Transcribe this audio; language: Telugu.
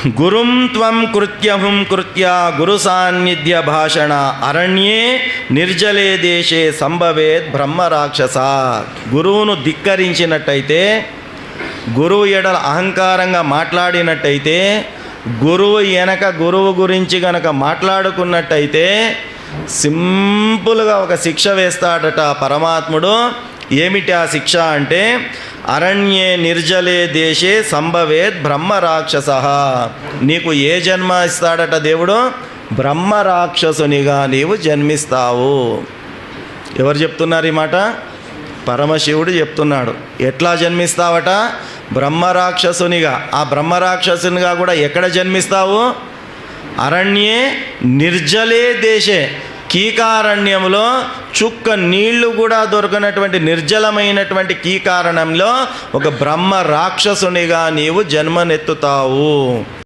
గురుం త్వం కృత్యహుం కృత్య గురు సాన్నిధ్య భాషణ అరణ్యే నిర్జలే దేశే సంభవేత్ బ్రహ్మ రాక్షస. గురువును ధిక్కరించినట్టయితే, గురువు ఎడల అహంకారంగా మాట్లాడినట్టయితే, గురువు వెనక గురువు గురించి గనక మాట్లాడుకున్నట్టయితే సింపుల్గా ఒక శిక్ష వేస్తాడట పరమాత్ముడు. ఏమిటి ఆ శిక్ష అంటే, అరణ్యే నిర్జలే దేశే సంభవేత్ బ్రహ్మ రాక్షస. నీకు ఏ జన్మ ఇస్తాడట దేవుడు? బ్రహ్మ రాక్షసునిగా నీవు జన్మిస్తావు. ఎవరు చెప్తున్నారు ఈ మాట? పరమశివుడు చెప్తున్నాడు. ఎట్లా జన్మిస్తావట? బ్రహ్మ రాక్షసునిగా. ఆ బ్రహ్మ రాక్షసునిగా కూడా ఎక్కడ జన్మిస్తావు? అరణ్యే నిర్జలే దేశే, కీకారణ్యంలో చుక్క నీళ్లు కూడా దొరకనటువంటి నిర్జలమైనటువంటి కీకారణంలో ఒక బ్రహ్మ రాక్షసునిగా నీవు జన్మనెత్తుతావు.